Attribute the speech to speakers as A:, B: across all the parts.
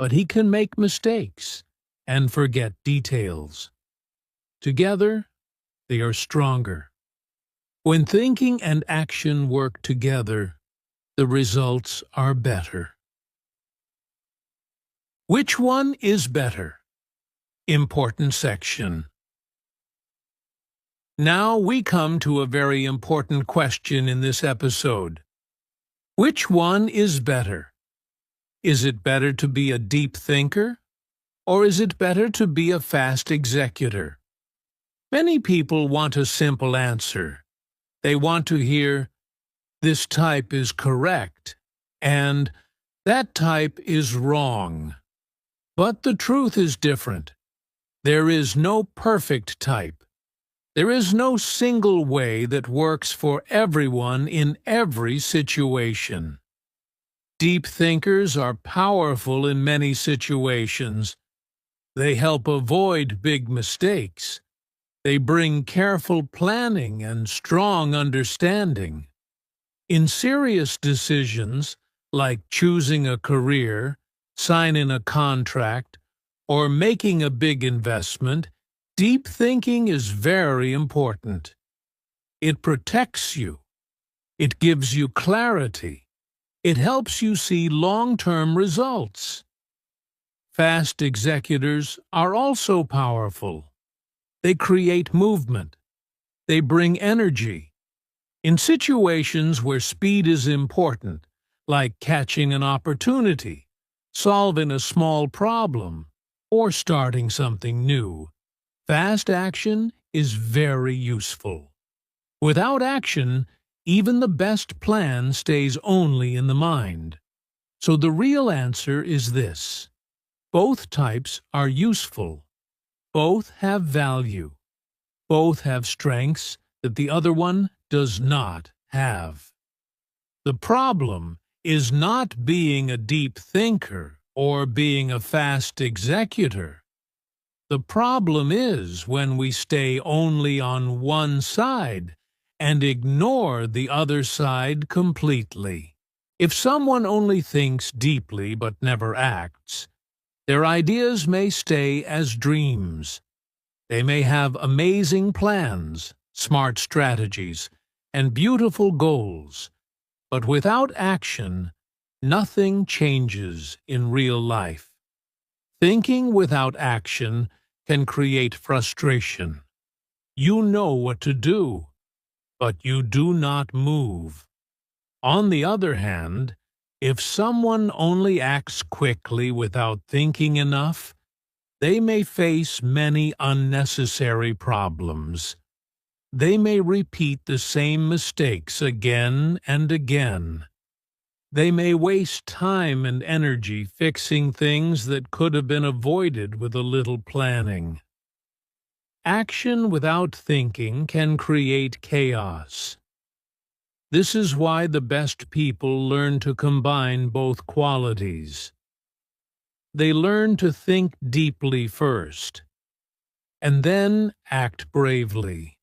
A: but he can make mistakes and forget details. Together, they are stronger. When thinking and action work together, the results are better. Which one is better? Important section. Now we come to a very important question in this episode. Which one is better? Is it better to be a deep thinker, or is it better to be a fast executor? Many people want a simple answer. They want to hear, "This type is correct," and "That type is wrong." But the truth is different. There is no perfect type. There is no single way that works for everyone in every situation. Deep thinkers are powerful in many situations. They help avoid big mistakes. They bring careful planning and strong understanding. In serious decisions, like choosing a career, signing a contract, or making a big investment, deep thinking is very important. It protects you. It gives you clarity. It helps you see long-term results. Fast executors are also powerful. They create movement. They bring energy. In situations where speed is important, like catching an opportunity, solving a small problem, or starting something new, fast action is very useful. Without action, even the best plan stays only in the mind. So the real answer is this: both types are useful. Both have value. Both have strengths that the other one does not have. The problem is not being a deep thinker or being a fast executor. The problem is when we stay only on one side and ignore the other side completely. If someone only thinks deeply but never acts, their ideas may stay as dreams. They may have amazing plans, smart strategies, and beautiful goals, but without action, nothing changes in real life. Thinking without action can create frustration. You know what to do, but you do not move. On the other hand, if someone only acts quickly without thinking enough, they may face many unnecessary problems. They may repeat the same mistakes again and again. They may waste time and energy fixing things that could have been avoided with a little planning. Action without thinking can create chaos. This is why the best people learn to combine both qualities. They learn to think deeply first, and then act bravely.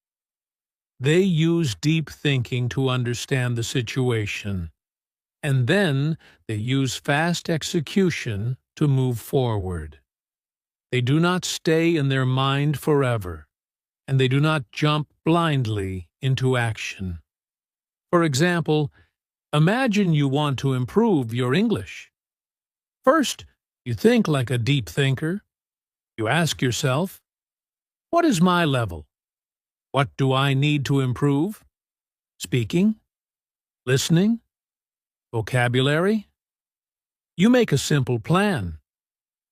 A: They use deep thinking to understand the situation, and then they use fast execution to move forward. They do not stay in their mind forever, and they do not jump blindly into action. For example, imagine you want to improve your English. First, you think like a deep thinker. You ask yourself, what is my level? What do I need to improve? Speaking? Listening? Vocabulary? You make a simple plan.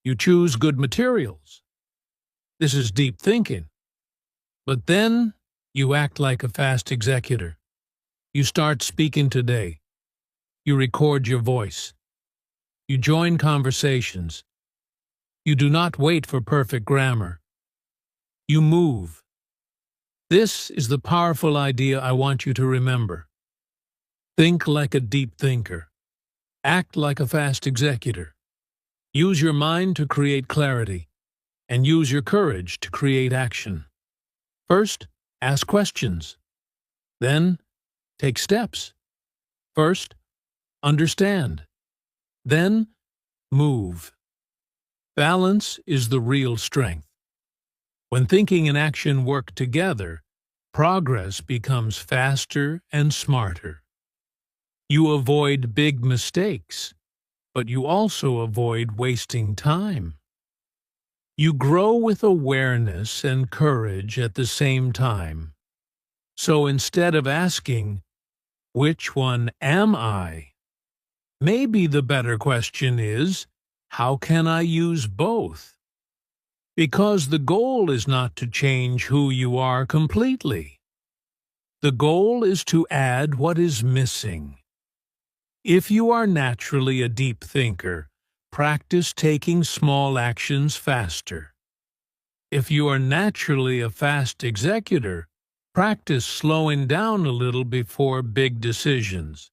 A: You choose good materials. This is deep thinking. But then you act like a fast executor. You start speaking today. You record your voice. You join conversations. You do not wait for perfect grammar. You move. This is the powerful idea I want you to remember. Think like a deep thinker. Act like a fast executor. Use your mind to create clarity, and use your courage to create action. First, ask questions. Then, take steps. First, understand. Then, move. Balance is the real strength. When thinking and action work together, progress becomes faster and smarter. You avoid big mistakes, but you also avoid wasting time. You grow with awareness and courage at the same time. So instead of asking, "Which one am I?" maybe the better question is, "How can I use both?" Because the goal is not to change who you are completely. The goal is to add what is missing. If you are naturally a deep thinker, practice taking small actions faster. If you are naturally a fast executor, practice slowing down a little before big decisions.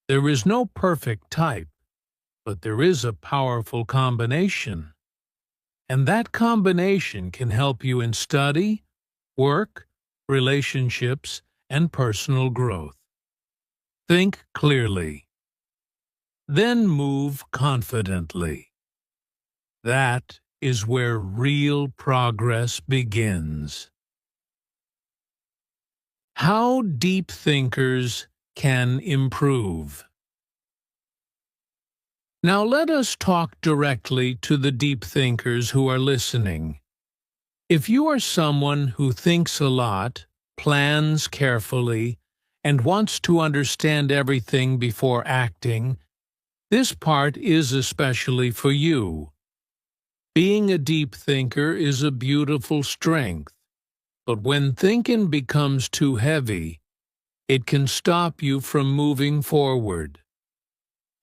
A: There is no perfect type, but there is a powerful combination. And that combination can help you in study, work, relationships, and personal growth. Think clearly. Then move confidently. That is where real progress begins. How deep thinkers can improve. Now let us talk directly to the deep thinkers who are listening. If you are someone who thinks a lot, plans carefully, and wants to understand everything before acting, this part is especially for you. Being a deep thinker is a beautiful strength, but when thinking becomes too heavy, it can stop you from moving forward.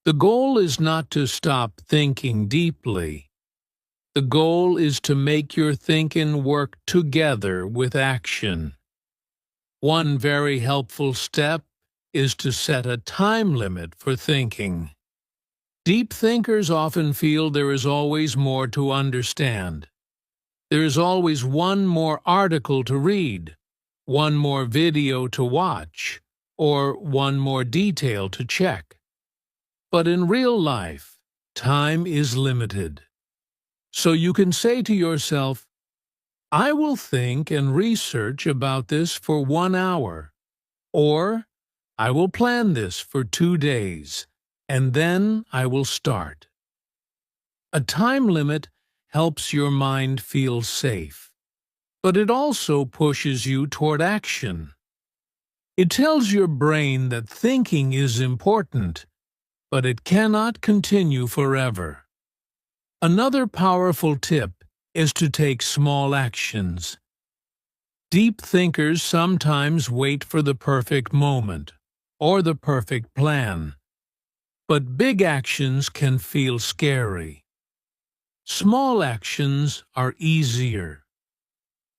A: The goal is not to stop thinking deeply. The goal is to make your thinking work together with action. One very helpful step is to set a time limit for thinking. Deep thinkers often feel there is always more to understand. There is always one more article to read, one more video to watch, or one more detail to check. But in real life, time is limited. So you can say to yourself, "I will think and research about this for 1 hour," or "I will plan this for 2 days, and then I will start." A time limit helps your mind feel safe, but it also pushes you toward action. It tells your brain that thinking is important, but it cannot continue forever. Another powerful tip is to take small actions. Deep thinkers sometimes wait for the perfect moment or the perfect plan, but big actions can feel scary. Small actions are easier.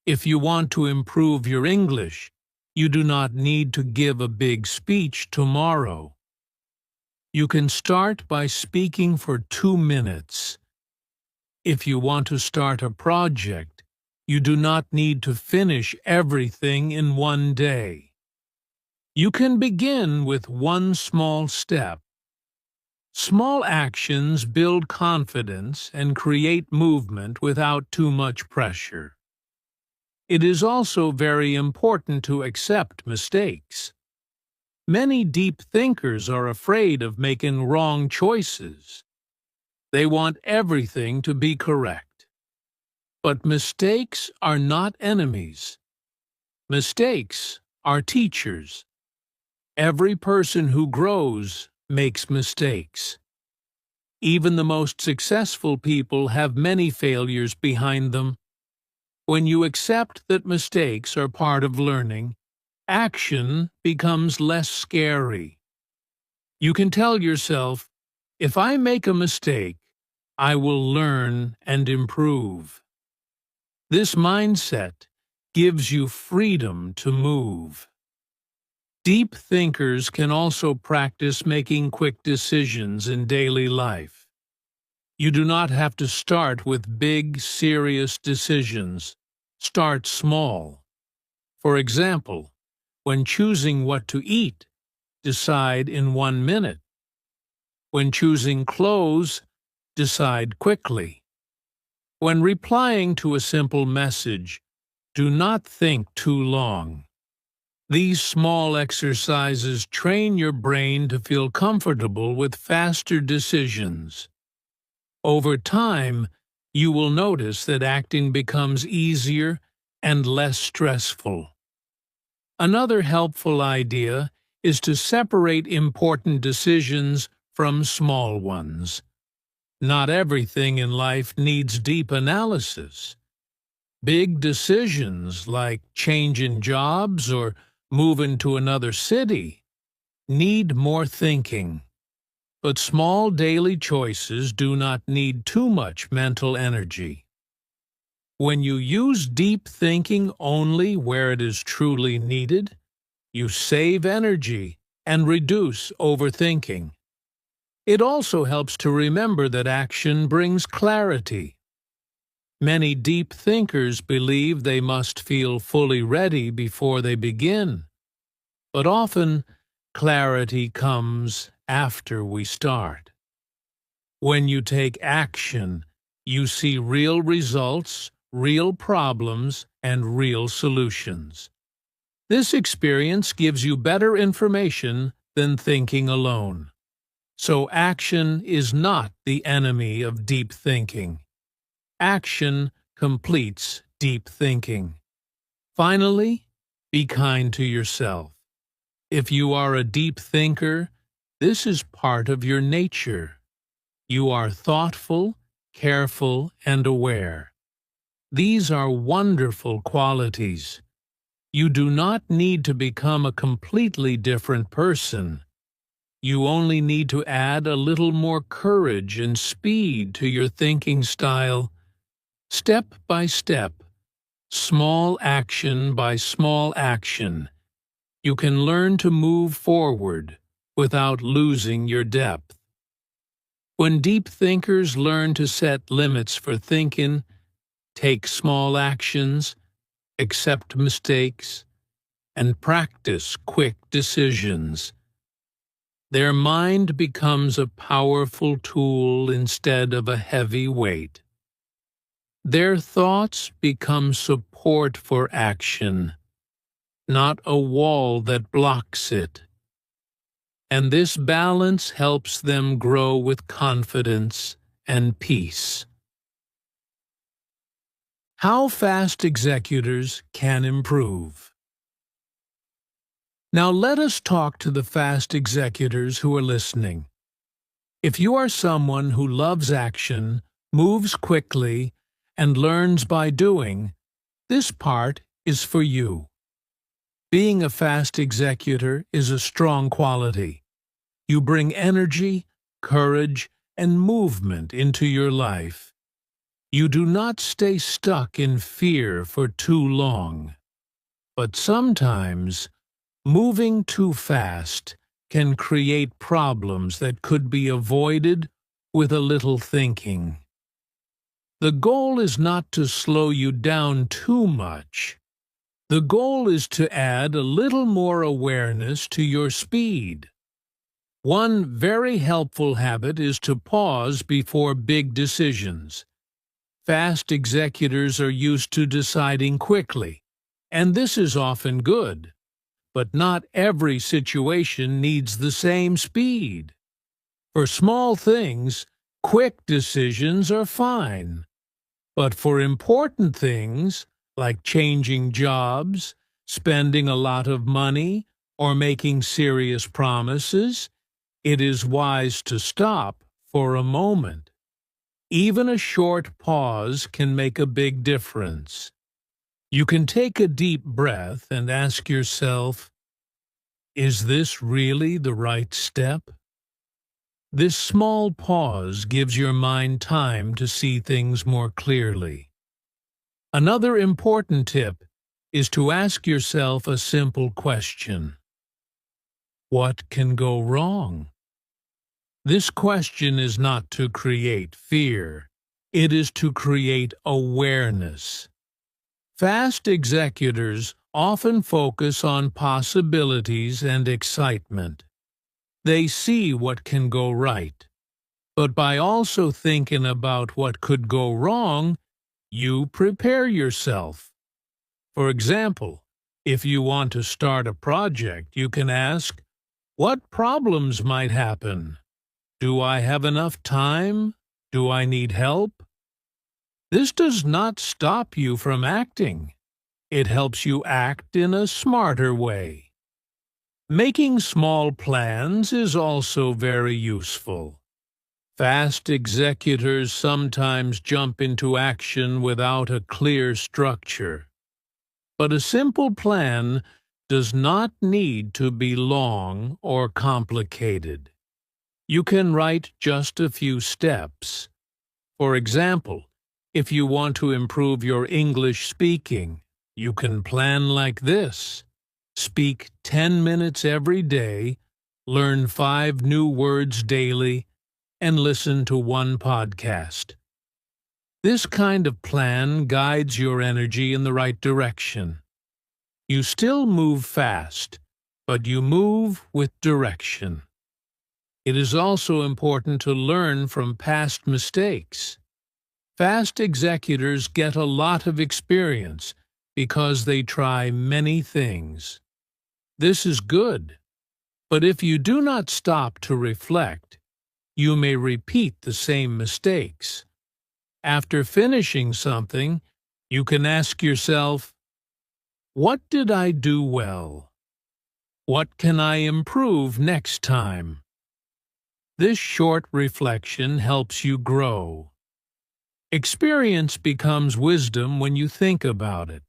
A: If you want to improve your English, you do not need to give a big speech tomorrow. You can start by speaking for 2 minutes. If you want to start a project, you do not need to finish everything in 1 day. You can begin with one small step. Small actions build confidence and create movement without too much pressure. It is also very important to accept mistakes. Many deep thinkers are afraid of making wrong choices. They want everything to be correct. But mistakes are not enemies. Mistakes are teachers. Every person who grows makes mistakes. Even the most successful people have many failures behind them. When you accept that mistakes are part of learning, action becomes less scary. You can tell yourself, "If I make a mistake, I will learn and improve." This mindset gives you freedom to move. Deep thinkers can also practice making quick decisions in daily life. You do not have to start with big, serious decisions. Start small. For example, when choosing what to eat, decide in 1 minute. When choosing clothes, decide quickly. When replying to a simple message, do not think too long. These small exercises train your brain to feel comfortable with faster decisions. Over time, you will notice that acting becomes easier and less stressful. Another helpful idea is to separate important decisions from small ones. Not everything in life needs deep analysis. Big decisions like changing jobs or moving to another city need more thinking. But small daily choices do not need too much mental energy. When you use deep thinking only where it is truly needed, you save energy and reduce overthinking. It also helps to remember that action brings clarity. Many deep thinkers believe they must feel fully ready before they begin, but often clarity comes after we start. When you take action, you see real results, real problems, and real solutions. This experience gives you better information than thinking alone. So action is not the enemy of deep thinking. Action completes deep thinking. Finally, be kind to yourself. If you are a deep thinker, this is part of your nature. You are thoughtful, careful, and aware. These are wonderful qualities. You do not need to become a completely different person. You only need to add a little more courage and speed to your thinking style. Step by step, small action by small action, you can learn to move forward without losing your depth. When deep thinkers learn to set limits for thinking, take small actions, accept mistakes, and practice quick decisions, their mind becomes a powerful tool instead of a heavy weight. Their thoughts become support for action, not a wall that blocks it. And this balance helps them grow with confidence and peace. How fast executors can improve. Now let us talk to the fast executors who are listening. If you are someone who loves action, moves quickly, and learns by doing, this part is for you. Being a fast executor is a strong quality. You bring energy, courage, and movement into your life. You do not stay stuck in fear for too long. But sometimes, moving too fast can create problems that could be avoided with a little thinking. The goal is not to slow you down too much. The goal is to add a little more awareness to your speed. One very helpful habit is to pause before big decisions. Fast executors are used to deciding quickly, and this is often good. But not every situation needs the same speed. For small things, quick decisions are fine. But for important things, like changing jobs, spending a lot of money, or making serious promises, it is wise to stop for a moment. Even a short pause can make a big difference. You can take a deep breath and ask yourself, is this really the right step? This small pause gives your mind time to see things more clearly. Another important tip is to ask yourself a simple question. What can go wrong? This question is not to create fear. It is to create awareness. Fast executors often focus on possibilities and excitement. They see what can go right. But by also thinking about what could go wrong, you prepare yourself. For example, if you want to start a project, you can ask, what problems might happen? Do I have enough time? Do I need help? This does not stop you from acting. It helps you act in a smarter way. Making small plans is also very useful. Fast executors sometimes jump into action without a clear structure. But a simple plan does not need to be long or complicated. You can write just a few steps. For example, if you want to improve your English speaking, you can plan like this. Speak 10 minutes every day, learn 5 new words daily, and listen to 1 podcast. This kind of plan guides your energy in the right direction. You still move fast, but you move with direction. It is also important to learn from past mistakes. Fast executors get a lot of experience because they try many things. This is good, but if you do not stop to reflect, you may repeat the same mistakes. After finishing something, you can ask yourself, what did I do well? What can I improve next time? This short reflection helps you grow. Experience becomes wisdom when you think about it.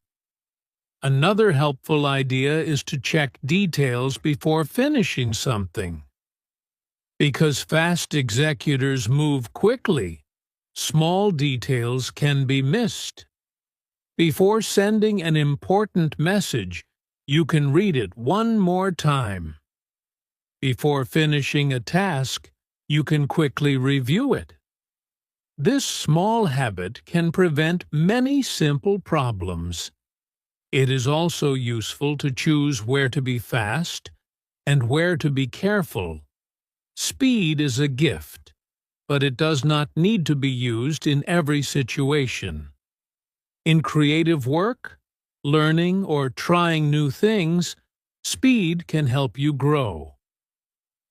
A: Another helpful idea is to check details before finishing something. Because fast executors move quickly, small details can be missed. Before sending an important message, you can read it one more time. Before finishing a task, you can quickly review it. This small habit can prevent many simple problems. It is also useful to choose where to be fast and where to be careful. Speed is a gift, but it does not need to be used in every situation. In creative work, learning, or trying new things, speed can help you grow.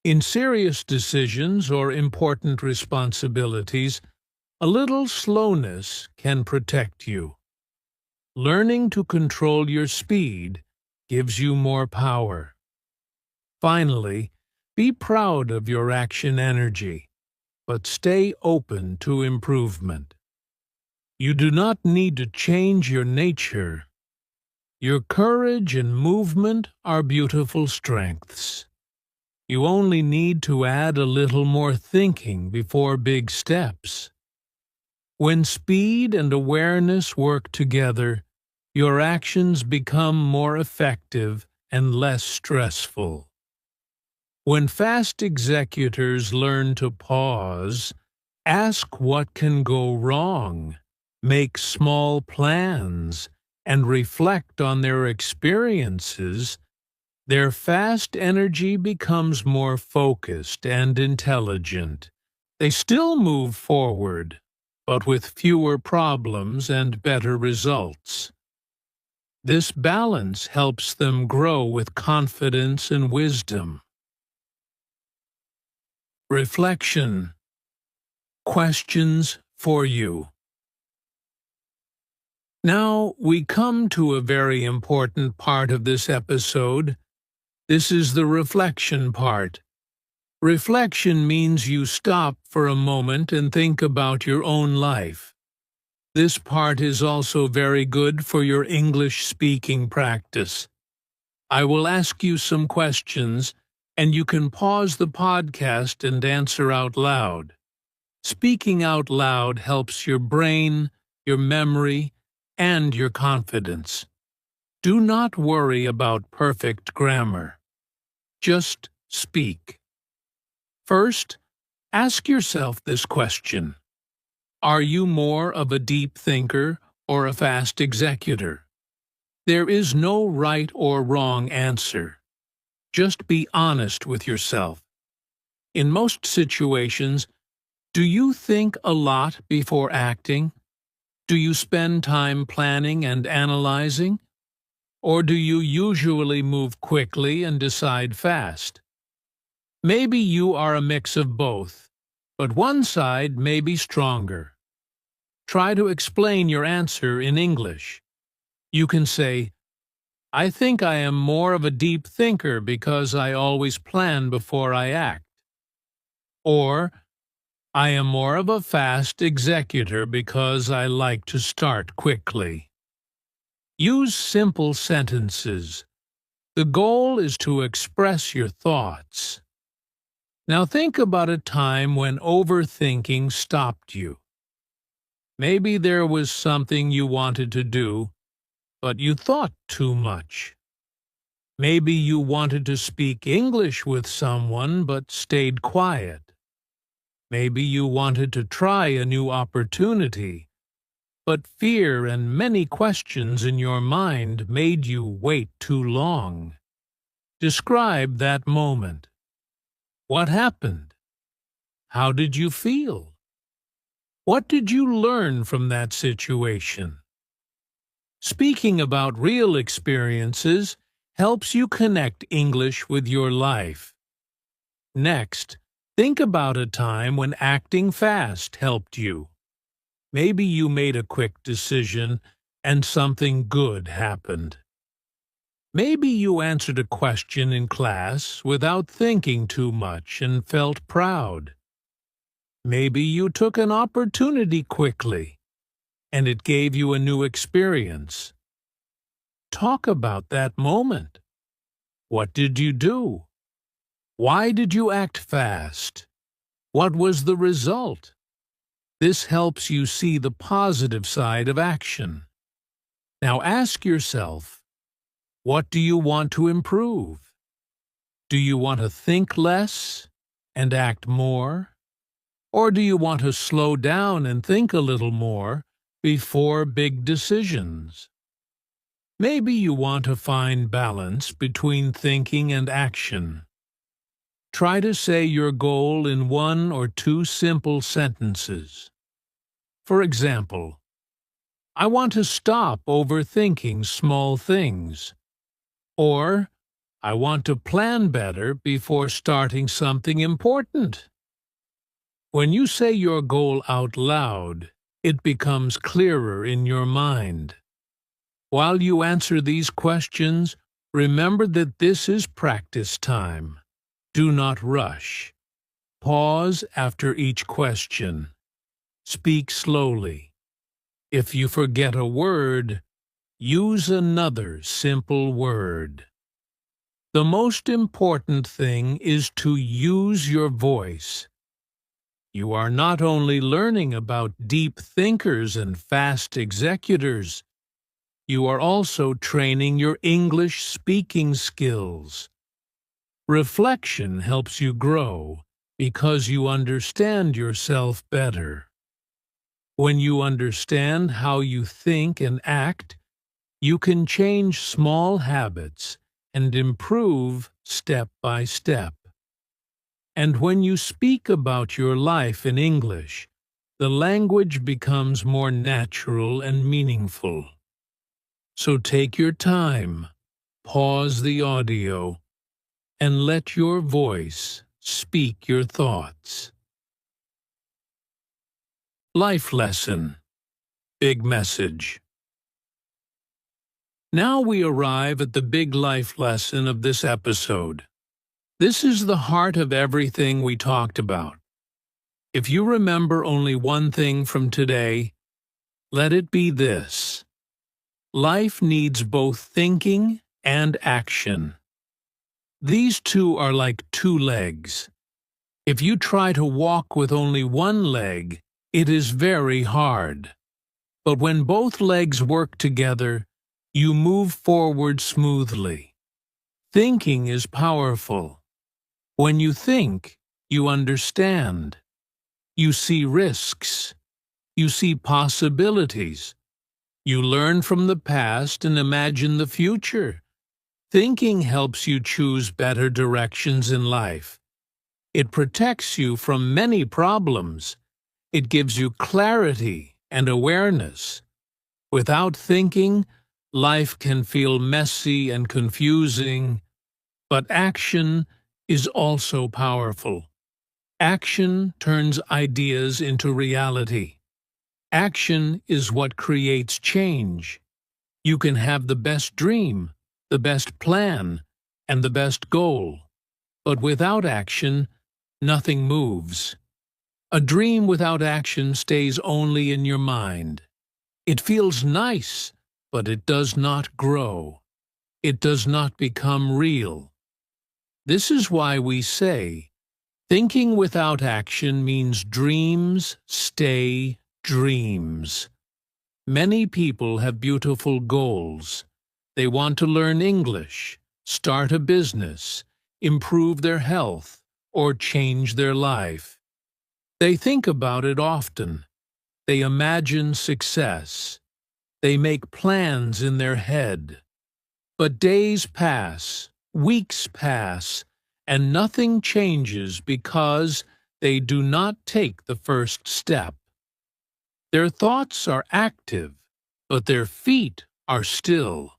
A: In serious decisions or important responsibilities, a little slowness can protect you. Learning to control your speed gives you more power. Finally, be proud of your action energy, but stay open to improvement. You do not need to change your nature. Your courage and movement are beautiful strengths. You only need to add a little more thinking before big steps. When speed and awareness work together, your actions become more effective and less stressful. When fast executors learn to pause, ask what can go wrong, make small plans, and reflect on their experiences, their fast energy becomes more focused and intelligent. They still move forward, but with fewer problems and better results. This balance helps them grow with confidence and wisdom. Reflection. Questions for you. Now we come to a very important part of this episode. This is the reflection part. Reflection means you stop for a moment and think about your own life. This part is also very good for your English speaking practice. I will ask you some questions, and you can pause the podcast and answer out loud. Speaking out loud helps your brain, your memory, and your confidence. Do not worry about perfect grammar. Just speak. First, ask yourself this question. Are you more of a deep thinker or a fast executor? There is no right or wrong answer. Just be honest with yourself. In most situations, do you think a lot before acting? Do you spend time planning and analyzing? Or do you usually move quickly and decide fast? Maybe you are a mix of both, but one side may be stronger. Try to explain your answer in English. You can say, I think I am more of a deep thinker because I always plan before I act. Or, I am more of a fast executor because I like to start quickly. Use simple sentences. The goal is to express your thoughts. Now think about a time when overthinking stopped you. Maybe there was something you wanted to do, but you thought too much. Maybe you wanted to speak English with someone but stayed quiet. Maybe you wanted to try a new opportunity, but fear and many questions in your mind made you wait too long. Describe that moment. What happened? How did you feel? What did you learn from that situation? Speaking about real experiences helps you connect English with your life. Next, think about a time when acting fast helped you. Maybe you made a quick decision and something good happened. Maybe you answered a question in class without thinking too much and felt proud. Maybe you took an opportunity quickly, and it gave you a new experience. Talk about that moment. What did you do? Why did you act fast? What was the result? This helps you see the positive side of action. Now ask yourself, what do you want to improve? Do you want to think less and act more? Or do you want to slow down and think a little more before big decisions? Maybe you want to find balance between thinking and action. Try to say your goal in 1 or 2 simple sentences. For example, I want to stop overthinking small things. Or, I want to plan better before starting something important. When you say your goal out loud, it becomes clearer in your mind. While you answer these questions, remember that this is practice time. Do not rush. Pause after each question. Speak slowly. If you forget a word, use another simple word. The most important thing is to use your voice. You are not only learning about deep thinkers and fast executors, you are also training your English speaking skills. Reflection helps you grow because you understand yourself better. When you understand how you think and act, you can change small habits and improve step by step. And when you speak about your life in English, the language becomes more natural and meaningful. So take your time, pause the audio, and let your voice speak your thoughts. Life lesson. Big message. Now we arrive at the big life lesson of this episode. This is the heart of everything we talked about. If you remember only one thing from today, let it be this. Life needs both thinking and action. These two are like 2 legs. If you try to walk with only one leg, it is very hard. But when both legs work together, you move forward smoothly. Thinking is powerful. When you think, you understand. You see risks. You see possibilities. You learn from the past and imagine the future. Thinking helps you choose better directions in life. It protects you from many problems. It gives you clarity and awareness. Without thinking, life can feel messy and confusing, but action is also powerful. Action turns ideas into reality. Action is what creates change. You can have the best dream, the best plan, and the best goal, but without action, nothing moves. A dream without action stays only in your mind. It feels nice, but it does not grow. It does not become real. This is why we say, thinking without action means dreams stay dreams. Many people have beautiful goals. They want to learn English, start a business, improve their health, or change their life. They think about it often. They imagine success. They make plans in their head. But days pass, weeks pass, and nothing changes because they do not take the first step. Their thoughts are active, but their feet are still.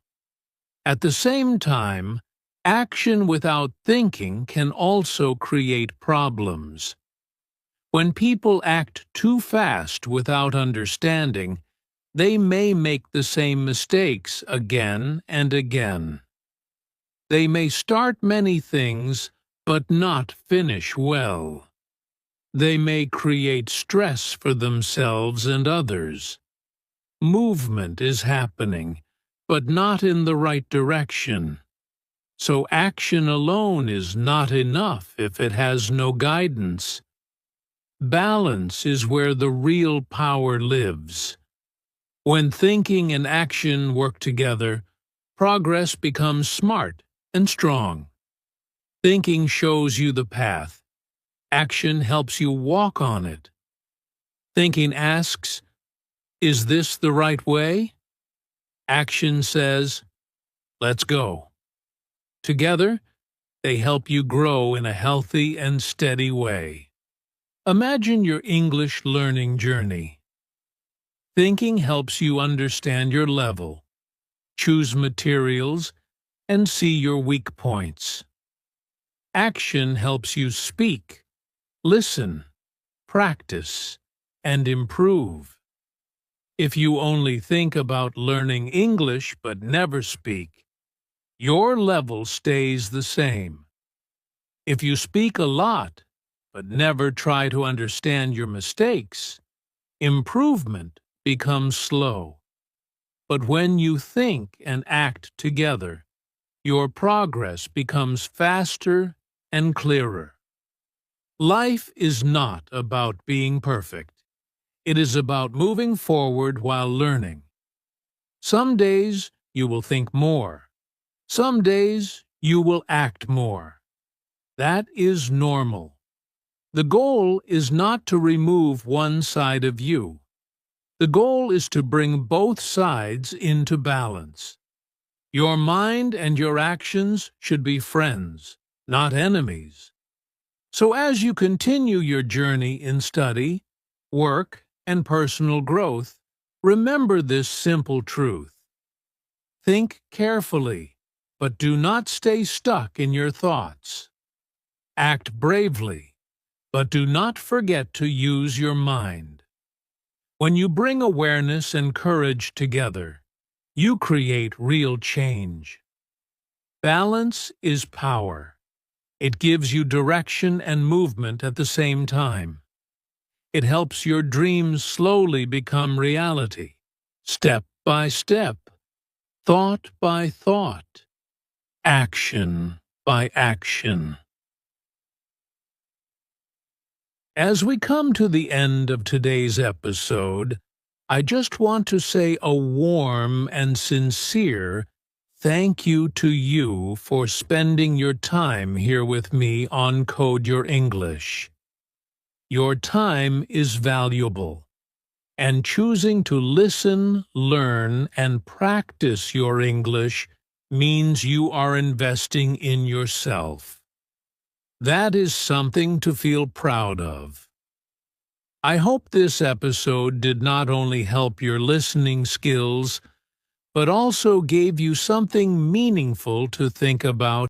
A: At the same time, action without thinking can also create problems. When people act too fast without understanding, they may make the same mistakes again and again. They may start many things, but not finish well. They may create stress for themselves and others. Movement is happening, but not in the right direction. So action alone is not enough if it has no guidance. Balance is where the real power lives. When thinking and action work together, progress becomes smart and strong. Thinking shows you the path. Action helps you walk on it. Thinking asks, "Is this the right way?" Action says, "Let's go." Together, they help you grow in a healthy and steady way. Imagine your English learning journey. Thinking helps you understand your level, choose materials, and see your weak points. Action helps you speak, listen, practice, and improve. If you only think about learning English but never speak, your level stays the same. If you speak a lot but never try to understand your mistakes, improvement becomes slow. But when you think and act together, your progress becomes faster and clearer. Life is not about being perfect. It is about moving forward while learning. Some days you will think more. Some days you will act more. That is normal. The goal is not to remove one side of you. The goal is to bring both sides into balance. Your mind and your actions should be friends, not enemies. So as you continue your journey in study, work, and personal growth, remember this simple truth. Think carefully, but do not stay stuck in your thoughts. Act bravely, but do not forget to use your mind. When you bring awareness and courage together, you create real change. Balance is power. It gives you direction and movement at the same time. It helps your dreams slowly become reality, step by step, thought by thought, action by action. As we come to the end of today's episode, I just want to say a warm and sincere thank you to you for spending your time here with me on Code Your English. Your time is valuable, and choosing to listen, learn, and practice your English means you are investing in yourself. That is something to feel proud of. I hope this episode did not only help your listening skills, but also gave you something meaningful to think about